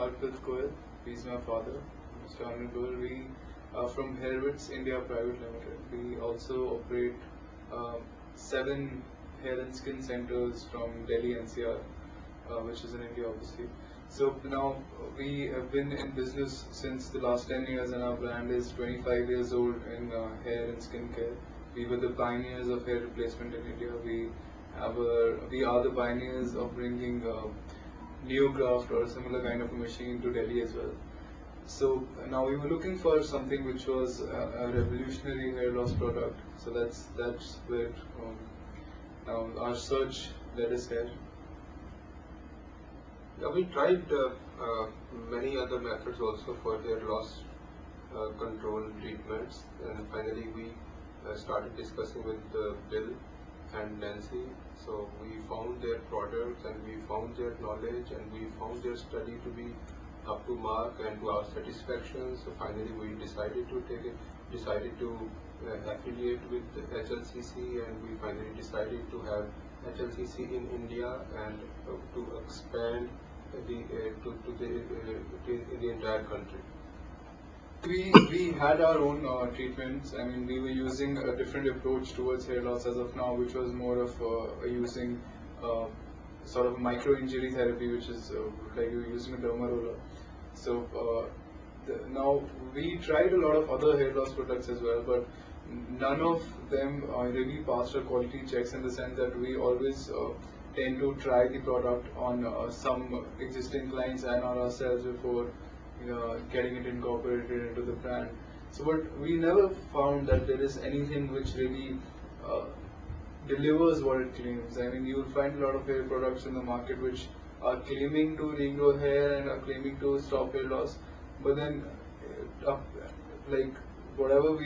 Arpit Goel. He's my father, Mr. Anil Goel. We are from Hairwits India Private Limited. We also operate 7 hair and skin centers from Delhi NCR, which is in India obviously. So now we have been in business since the last 10 years, and our brand is 25 years old in hair and skin care. We were the pioneers of hair replacement in India. We are the pioneers of bringing NeoGraft or a similar kind of a machine to Delhi as well. So now we were looking for something which was a revolutionary hair loss product. So that's where now our search led us here. Yeah, we tried many other methods also for hair loss control treatments, and finally we started discussing with Bill and Nancy. So we found their products and we found their knowledge and we found their study to be up to mark and to our satisfaction. So finally we decided to affiliate with HLCC, and we finally decided to have HLCC in India and to expand in the entire country. We had our own treatments. I mean, we were using a different approach towards hair loss as of now, which was more of using sort of micro injury therapy, which is like you're using a derma roller. So now we tried a lot of other hair loss products as well, but none of them really passed our quality checks, in the sense that we always tend to try the product on some existing clients and on ourselves before getting it incorporated into the brand. So, but we never found that there is anything which really delivers what it claims. I mean, you will find a lot of hair products in the market which are claiming to regrow hair and are claiming to stop hair loss, but then like whatever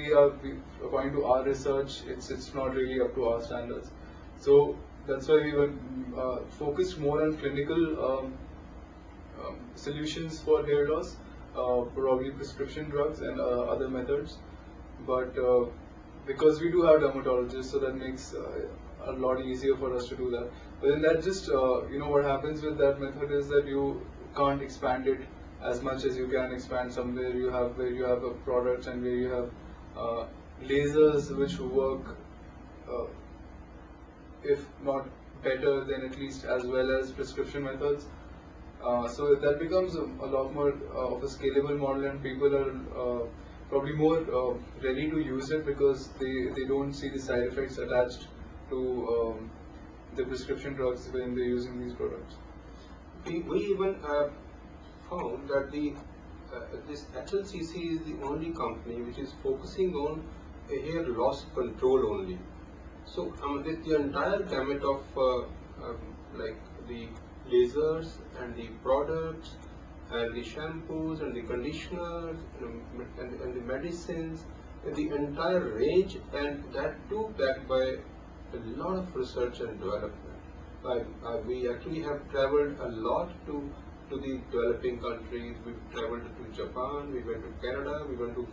according to our research, it's not really up to our standards. So that's why we were focused more on clinical solutions for hair loss, probably prescription drugs and other methods. But because we do have dermatologists, so that makes a lot easier for us to do that. But then that just what happens with that method is that you can't expand it as much as you can expand somewhere where you have a product and where you have lasers which work if not better, then at least as well as prescription methods. So that becomes a lot more of a scalable model, and people are probably more ready to use it because they don't see the side effects attached to the prescription drugs when they're using these products. We even found that this HLCC is the only company which is focusing on hair loss control only. So the entire gamut of like the lasers and the products and the shampoos and the conditioners and the medicines, and the entire range, and that too backed by a lot of research and development. We actually have traveled a lot to the developing countries. We traveled to Japan, we went to Canada, we went to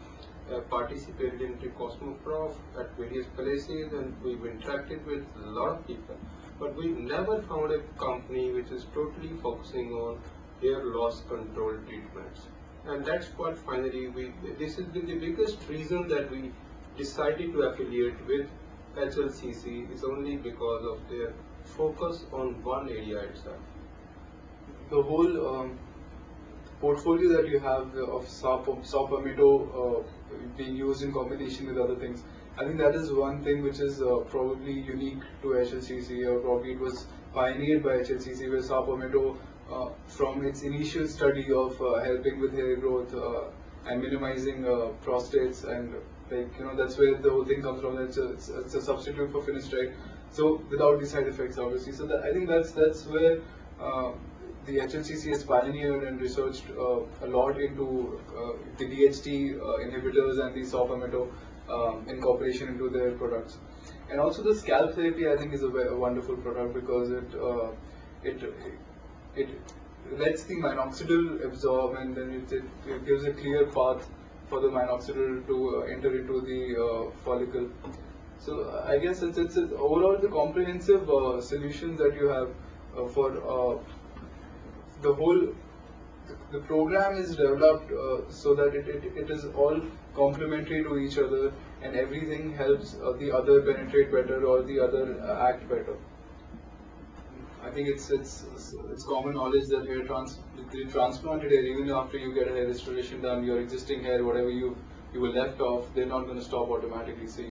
participated in the Cosmoprof at various places, and we've interacted with a lot of people. But we never found a company which is totally focusing on hair loss control treatments. And that's what finally this has been the biggest reason that we decided to affiliate with HLCC, is only because of their focus on one area itself. The whole portfolio that you have of saw-palmetto being used in combination with other things, I think that is one thing which is probably unique to HLCC, or probably it was pioneered by HLCC, where saw-palmetto from its initial study of helping with hair growth and minimizing prostates, and that's where the whole thing comes from. It's a substitute for finasteride, so without the side effects obviously. So I think that's where the HLCC has pioneered and researched a lot into the DHT inhibitors and the saw-palmetto incorporation into their products. And also the scalp therapy, I think, is a wonderful product because it lets the minoxidil absorb, and then it gives a clear path for the minoxidil to enter into the follicle. So I guess it's overall the comprehensive solutions that you have for the whole the program is developed so that it is all complementary to each other, and everything helps the other penetrate better or the other act better. I think it's common knowledge that the transplanted hair, even after you get a hair restoration done, your existing hair, whatever you were left off, they're not going to stop automatically. So